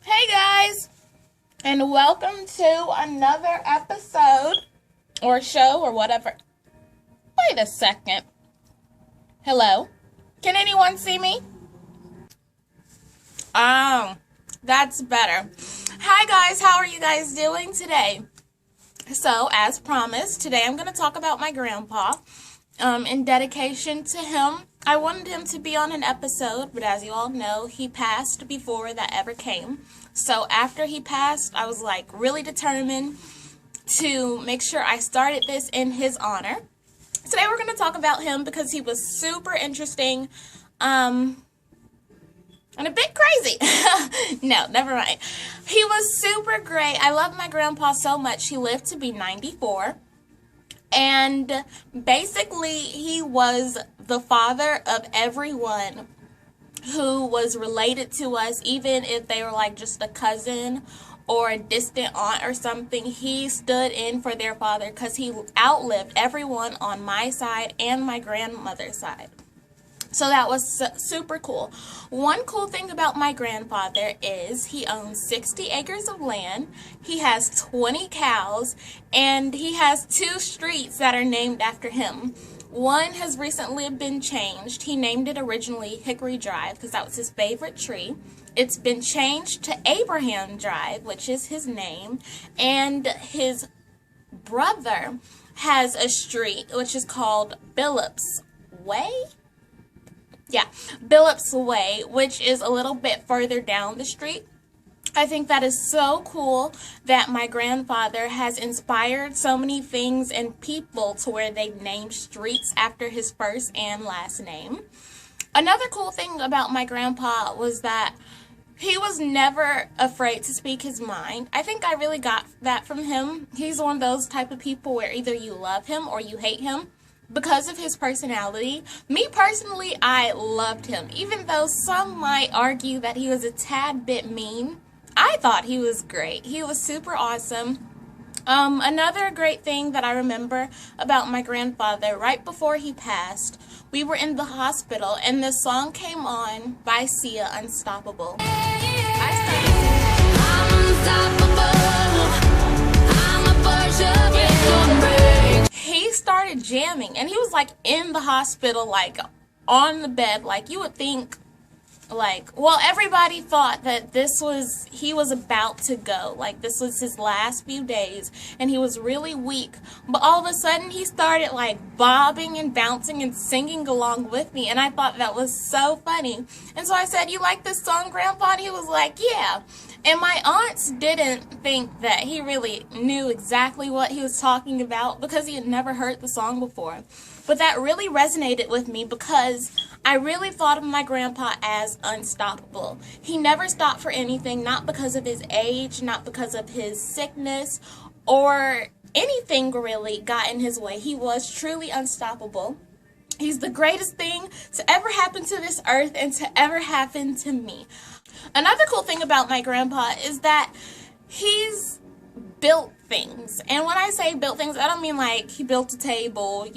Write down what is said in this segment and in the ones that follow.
Hey guys, and welcome to another episode or show or whatever. Wait a second. Hello? Can anyone see me? That's better. Hi guys, how are you guys doing today? So, as promised, today I'm going to talk about my grandpa. In dedication to him, I wanted him to be on an episode, but as you all know, he passed before that ever came. So after he passed, I was like really determined to make sure I started this in his honor. Today we're going to talk about him because he was super interesting, and a bit crazy. No, never mind. He was super great. I love my grandpa so much. He lived to be 94. And basically, he was the father of everyone who was related to us, even if they were like just a cousin or a distant aunt or something. He stood in for their father because he outlived everyone on my side and my grandmother's side. So that was super cool. One cool thing about my grandfather is he owns 60 acres of land, he has 20 cows, and he has 2 streets that are named after him. One has recently been changed. He named it originally Hickory Drive because that was his favorite tree. It's been changed to Abraham Drive, which is his name, and his brother has a street which is called Billups Way? Yeah, Billups Way, which is a little bit further down the street. I think that is so cool that my grandfather has inspired so many things and people to where they've named streets after his first and last name. Another cool thing about my grandpa was that he was never afraid to speak his mind. I think I really got that from him. He's one of those type of people where either you love him or you hate him because of his personality. Me personally, I loved him. Even though some might argue that he was a tad bit mean, I thought he was great. He was super awesome. Another great thing that I remember about my grandfather, right before he passed, we were in the hospital and the song came on by Sia, Unstoppable. He started jamming and he was like in the hospital, like on the bed, like you would think, like, well, everybody thought that he was about to go, like this was his last few days and he was really weak, but all of a sudden he started like bobbing and bouncing and singing along with me, and I thought that was so funny. And so I said, "You like this song, Grandpa?" And he was like, "Yeah." And my aunts didn't think that he really knew exactly what he was talking about because he had never heard the song before. But that really resonated with me because I really thought of my grandpa as unstoppable. He never stopped for anything, not because of his age, not because of his sickness, or anything really got in his way. He was truly unstoppable. He's the greatest thing to ever happen to this earth and to ever happen to me. Another cool thing about my grandpa is that he's built things. And when I say built things, I don't mean like he built a table,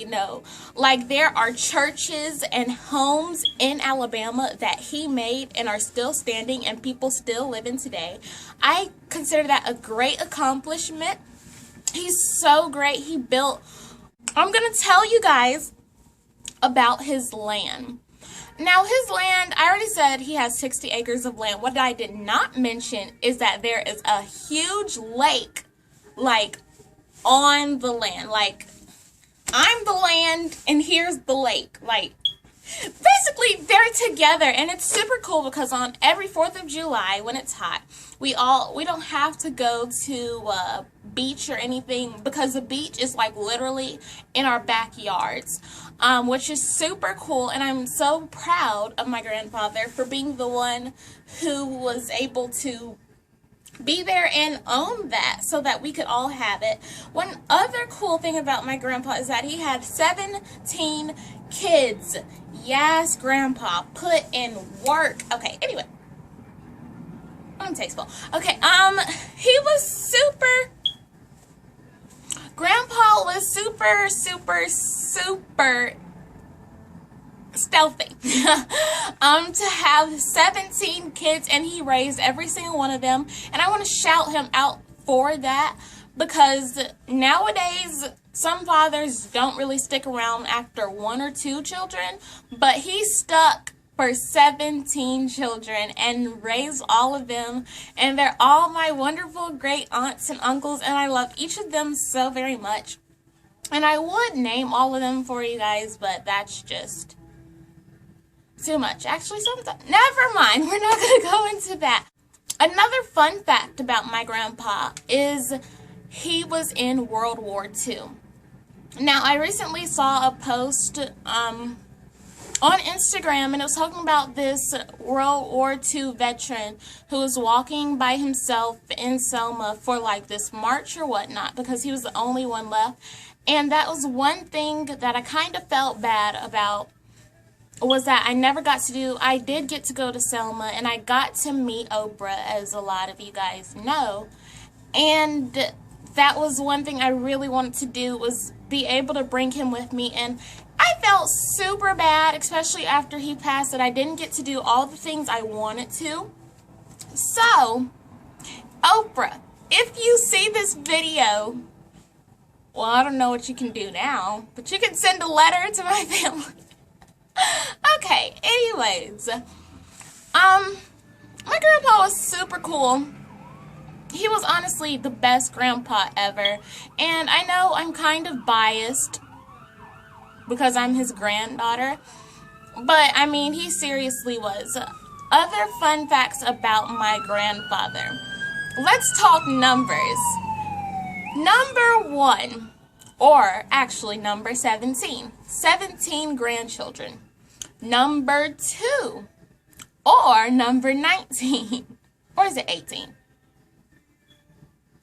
Like there are churches and homes in Alabama that he made and are still standing and people still live in today. I consider that a great accomplishment. He's so great. I'm going to tell you guys about his land. Now, his land, I already said he has 60 acres of land. What I did not mention is that there is a huge lake, like, on the land. Like, I'm the land, and here's the lake. Like, basically, they're together, and it's super cool because on every 4th of July, when it's hot, we don't have to go to a beach or anything because the beach is, like, literally in our backyards. Which is super cool, and I'm so proud of my grandfather for being the one who was able to be there and own that so that we could all have it. One other cool thing about my grandpa is that he had 17 kids. Yes, grandpa put in work. Okay, anyway, I'm tasteful. Okay, he was super. Grandpa was super stealthy. To have 17 kids, and he raised every single one of them, and I want to shout him out for that, because nowadays some fathers don't really stick around after 1 or 2 children, but he stuck for 17 children and raised all of them, and they're all my wonderful great aunts and uncles, and I love each of them so very much. And I would name all of them for you guys, but that's just too much. Actually, never mind. We're not going to go into that. Another fun fact about my grandpa is he was in World War II. Now, I recently saw a post on Instagram, and it was talking about this World War II veteran who was walking by himself in Selma for like this march or whatnot, because he was the only one left. And that was one thing that I kind of felt bad about, was that I never got to do. I did get to go to Selma, and I got to meet Oprah, as a lot of you guys know. And that was one thing I really wanted to do, was be able to bring him with me. And I felt super bad, especially after he passed, that I didn't get to do all the things I wanted to. So, Oprah, if you see this video, well, I don't know what you can do now, but you can send a letter to my family. Okay, anyways, my grandpa was super cool. He was honestly the best grandpa ever, and I know I'm kind of biased because I'm his granddaughter, but I mean, he seriously was. Other fun facts about my grandfather. Let's talk numbers. Number 1, or actually number 17. 17 grandchildren. Number 2, or number 19. Or is it 18?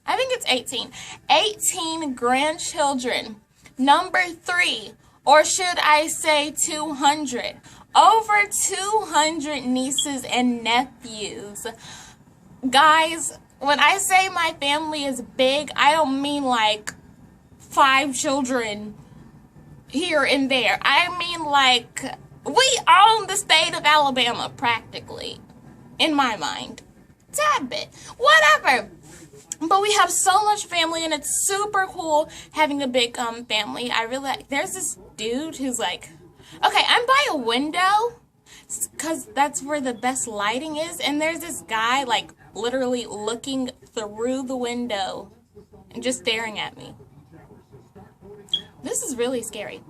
I think it's 18. 18 grandchildren. Number 3, or should I say 200. Over 200 nieces and nephews. Guys, when I say my family is big, I don't mean like 5 children here and there. I mean like we own the state of Alabama practically, in my mind. Tad bit. Whatever. But we have so much family, and it's super cool having a big family. I really like, there's this dude who's like, okay, I'm by a window because that's where the best lighting is, and there's this guy like literally looking through the window and just staring at me. This is really scary.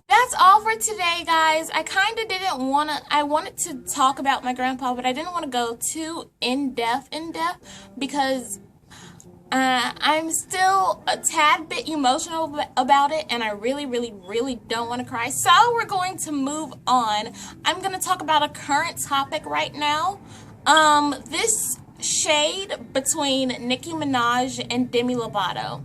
That's all for today, guys. I kind of didn't want to, I wanted to talk about my grandpa, but I didn't want to go too in-depth, because I'm still a tad bit emotional about it, and I really don't want to cry. So we're going to move on. I'm going to talk about a current topic right now. This shade between Nicki Minaj and Demi Lovato.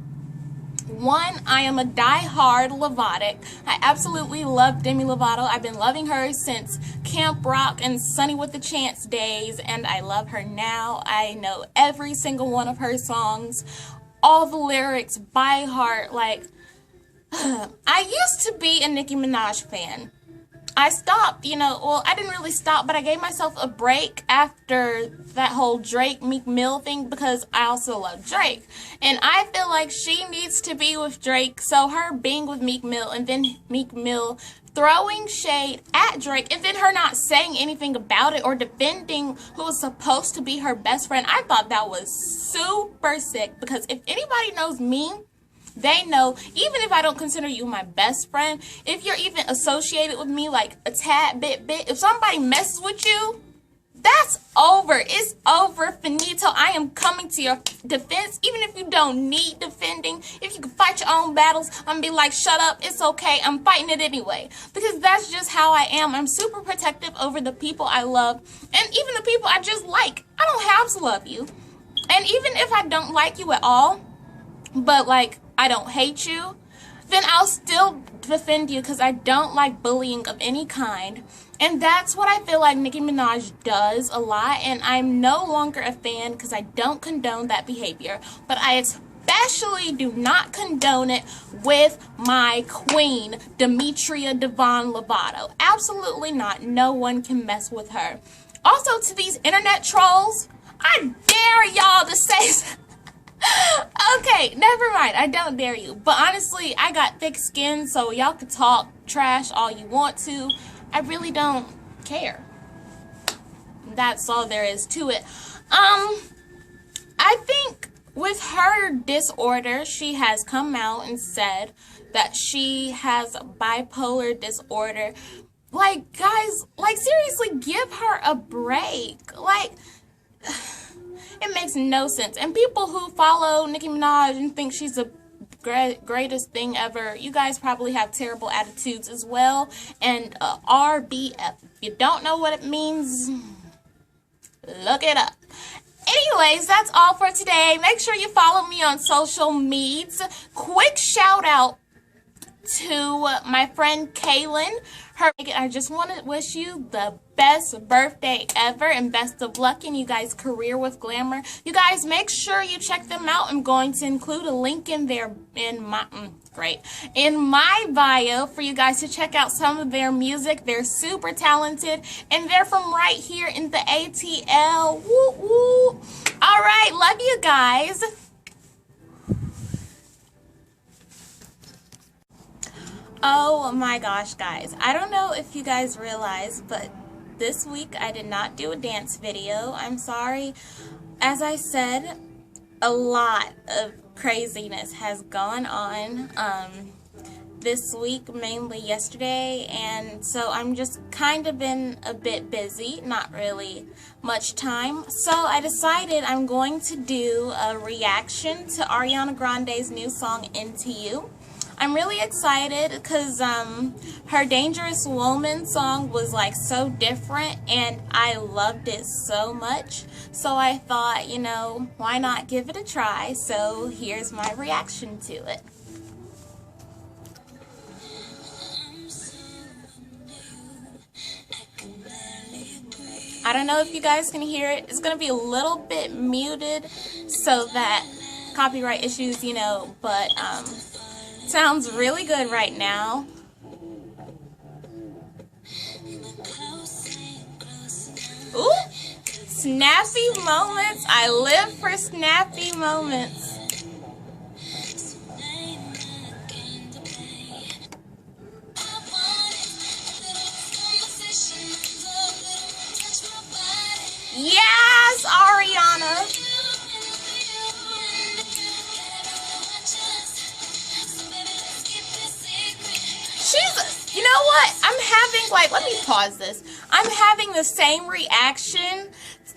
One, I am a die-hard Lovatic. I absolutely love Demi Lovato. I've been loving her since Camp Rock and Sunny with the Chance days, and I love her now. I know every single one of her songs, all the lyrics by heart. Like, I used to be a Nicki Minaj fan. I stopped, well, I didn't really stop, but I gave myself a break after that whole Drake Meek Mill thing, because I also love Drake. And I feel like she needs to be with Drake, so her being with Meek Mill, and then Meek Mill throwing shade at Drake, and then her not saying anything about it or defending who was supposed to be her best friend, I thought that was super sick, because if anybody knows me, they know, even if I don't consider you my best friend, if you're even associated with me like a tad bit, if somebody messes with you, that's over. It's over, finito. I am coming to your defense, even if you don't need defending. If you can fight your own battles, I'm gonna be like, shut up, it's okay, I'm fighting it anyway. Because that's just how I am. I'm super protective over the people I love, and even the people I just like. I don't have to love you. And even if I don't like you at all, but like, I don't hate you, then I'll still defend you, because I don't like bullying of any kind. And that's what I feel like Nicki Minaj does a lot, and I'm no longer a fan because I don't condone that behavior. But I especially do not condone it with my queen, Demetria Devon Lovato. Absolutely not. No one can mess with her. Also, to these internet trolls, I dare y'all to say... Okay, never mind. I don't dare you. But honestly, I got thick skin, so y'all can talk trash all you want to. I really don't care. That's all there is to it. I think with her disorder, she has come out and said that she has bipolar disorder. Like, guys, like, seriously, give her a break. Like... It makes no sense. And people who follow Nicki Minaj and think she's the greatest thing ever, you guys probably have terrible attitudes as well. And RBF, if you don't know what it means, look it up. Anyways, that's all for today. Make sure you follow me on social medias. Quick shout out to my friend Kaylin. I just want to wish you the best birthday ever and best of luck in you guys' career with Glamour. You guys make sure you check them out. I'm going to include a link in there in my bio for you guys to check out some of their music. They're super talented and they're from right here in the ATL. Woo woo. All right, love you guys. Oh my gosh, guys. I don't know if you guys realize, but this week I did not do a dance video. I'm sorry. As I said, a lot of craziness has gone on this week, mainly yesterday, and so I'm just kind of been a bit busy, not really much time. So I decided I'm going to do a reaction to Ariana Grande's new song, Into You. I'm really excited because her Dangerous Woman song was like so different and I loved it so much. So I thought, you know, why not give it a try? So here's my reaction to it. I don't know if you guys can hear it. It's going to be a little bit muted so that copyright issues, you know, but sounds really good right now. Ooh, snappy moments. I live for snappy moments. Yes, Ariana. You know what? I'm having, like, let me pause this. I'm having the same reaction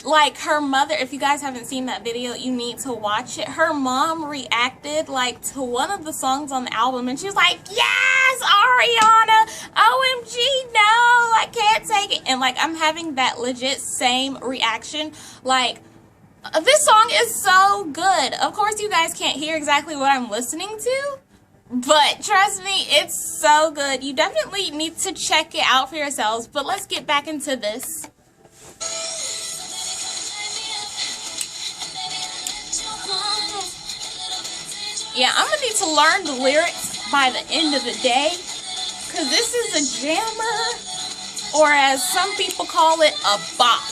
like her mother. If you guys haven't seen that video, you need to watch it. Her mom reacted, like, to one of the songs on the album, and she was like, yes, Ariana, OMG, no, I can't take it. And, like, I'm having that legit same reaction. Like, this song is so good. Of course, you guys can't hear exactly what I'm listening to, but trust me, it's so good. You definitely need to check it out for yourselves. But let's get back into this. Yeah, I'm going to need to learn the lyrics by the end of the day, because this is a jammer, or as some people call it, a bop.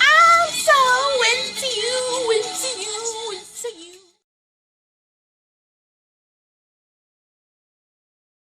I'm so into you, into you.